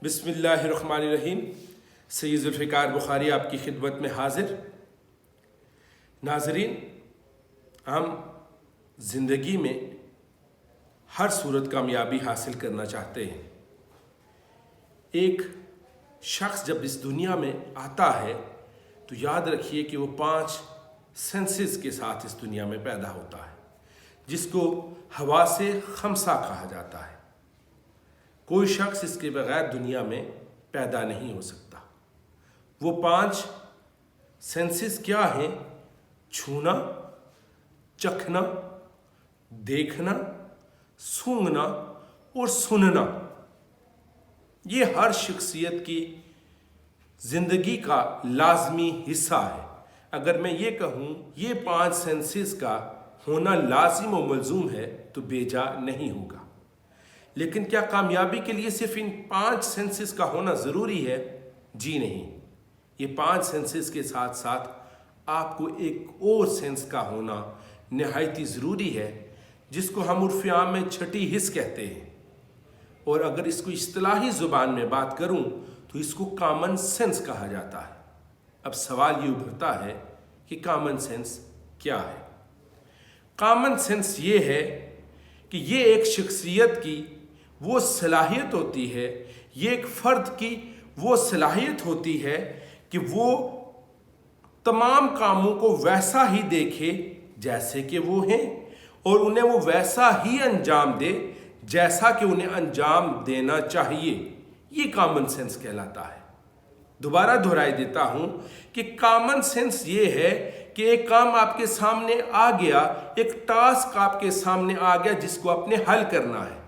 बिस्मिल्लाहिर्रहमानिर्रहीम। सैयद ज़ुल्फ़िकार बुखारी आपकी खिदमत में हाजिर। नाज़रीन, हम ज़िंदगी में हर सूरत कामयाबी हासिल करना चाहते हैं। एक शख्स जब इस दुनिया में आता है तो याद रखिए कि वो 5 सेंसेस के साथ इस दुनिया में पैदा होता है, जिसको हवा से खमसा कहा जाता है। कोई शख्स इसके बगैर दुनिया में पैदा नहीं हो सकता। वो 5 सेंसेस क्या हैं? छूना, चखना, देखना, सूंघना और सुनना। ये हर शख्सियत की ज़िंदगी का लाजमी हिस्सा है। अगर मैं ये कहूँ ये 5 सेंसेस का होना लाजिम और मलजूम है तो बेजा नहीं होगा। लेकिन क्या कामयाबी के लिए सिर्फ इन 5 सेंसेस का होना ज़रूरी है? जी नहीं। ये 5 सेंसेस के साथ साथ आपको एक और सेंस का होना नहायती ज़रूरी है, जिसको हम उर्फ़ आम में छठी हिस्स कहते हैं। और अगर इसको इस्तिलाही ज़ुबान में बात करूं तो इसको कॉमन सेंस कहा जाता है। अब सवाल ये उभरता है कि कॉमन सेंस क्या है? कॉमन सेंस ये है कि ये एक शख्सियत की वो सलाहियत होती है, ये एक फ़र्द की वो सलाहियत होती है कि वो तमाम कामों को वैसा ही देखे जैसे कि वो हैं, और उन्हें वो वैसा ही अंजाम दे जैसा कि उन्हें अंजाम देना चाहिए। ये कॉमन सेंस कहलाता है। दोबारा दोहराई देता हूं कि कॉमन सेंस ये है कि एक काम आपके सामने आ गया, एक टास्क आपके सामने आ गया जिसको आपने हल करना है।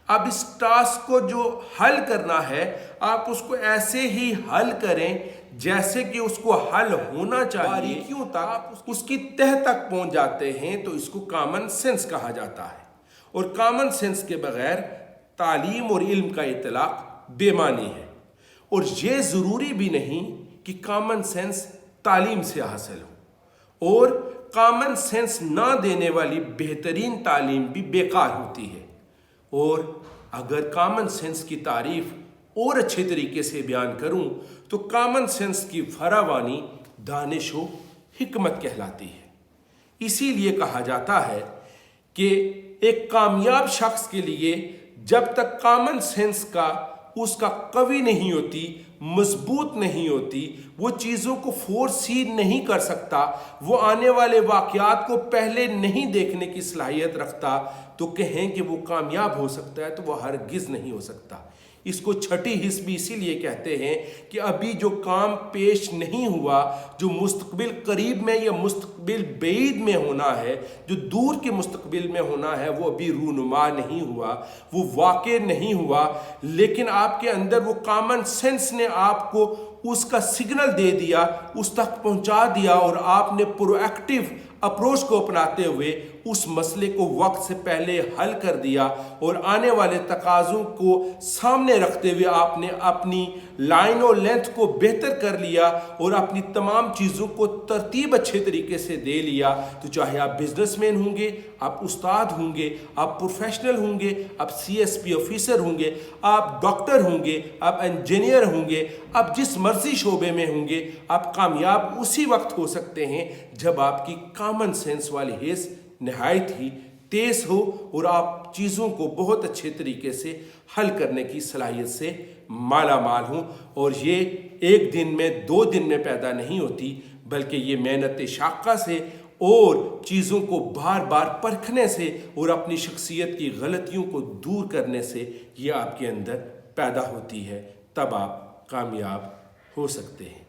अब इस टास्क को जो हल करना है आप उसको ऐसे ही हल करें जैसे कि उसको हल होना चाहिए। क्यों तक आप उसकी तह तक पहुंच जाते हैं तो इसको कॉमन सेंस कहा जाता है। और कॉमन सेंस के बगैर तालीम और इल्म का इतलाक बेमानी है। और ये ज़रूरी भी नहीं कि कॉमन सेंस तालीम से हासिल हो, और कॉमन सेंस ना देने वाली बेहतरीन तालीम भी बेकार होती है। और अगर कॉमन सेंस की तारीफ और अच्छे तरीके से बयान करूं तो कॉमन सेंस की फरावानी दानिश व हिकमत कहलाती है। इसीलिए कहा जाता है कि एक कामयाब शख्स के लिए जब तक कॉमन सेंस का उसका कवी नहीं होती, मजबूत नहीं होती, वो चीज़ों को फोरसी नहीं कर सकता, वो आने वाले वाक़यात को पहले नहीं देखने की सलाहियत रखता, तो कहें कि वो कामयाब हो सकता है तो वो हरगिज़ नहीं हो सकता। इसको छठी हिस्स भी इसीलिए कहते हैं कि अभी जो काम पेश नहीं हुआ, जो मुस्तकबिल करीब में या मुस्तकबिल बईद में होना है, जो दूर के मुस्तकबिल में होना है, वो अभी रूनुमा नहीं हुआ, वो वाक़े नहीं हुआ। लेकिन आपके अंदर वो कॉमन सेंस ने आपको उसका सिग्नल दे दिया, उस तक पहुंचा दिया, और आपने प्रोएक्टिव अप्रोच को अपनाते हुए उस मसले को वक्त से पहले हल कर दिया, और आने वाले तकाज़ों को सामने रखते हुए आपने अपनी लाइन और लेंथ को बेहतर कर लिया और अपनी तमाम चीज़ों को तरतीब अच्छे तरीके से दे लिया। तो चाहे आप बिजनेसमैन होंगे, आप उस्ताद होंगे, आप प्रोफेशनल होंगे, आप CSP ऑफिसर होंगे, आप डॉक्टर होंगे, आप इंजीनियर होंगे, आप जिस मर्जी शोबे में होंगे, आप कामयाब उसी वक्त हो सकते हैं जब आपकी कॉमन सेंस वाली हिस्स नहायत ही तेज हो और आप चीज़ों को बहुत अच्छे तरीके से हल करने की सलाहियत से माला माल हों। और ये एक दिन में 2 दिन में पैदा नहीं होती, बल्कि ये मेहनत शाक़ा से और चीज़ों को बार बार परखने से और अपनी शख्सियत की गलतियों को दूर करने से ये आपके अंदर पैदा होती है। तब आप कामयाब हो सकते हैं।